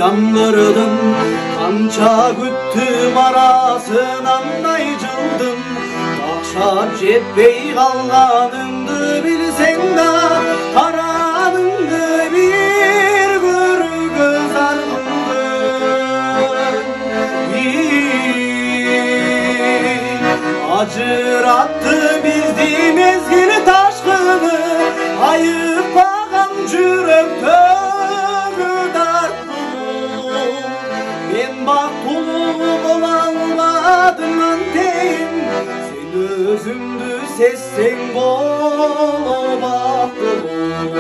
жамгырдым, канча күттүм арасынан айжылдым. Акчам жетпей калганыңды билсең да, караныңды бир көргө заргылдым. Ажыратты бизди мезгил ташкыны, айыппаган жүрөктөгү дарттуу. Мен бактылуу бола албадым антейин, сен өзүңдү сезсең боло бактылуу.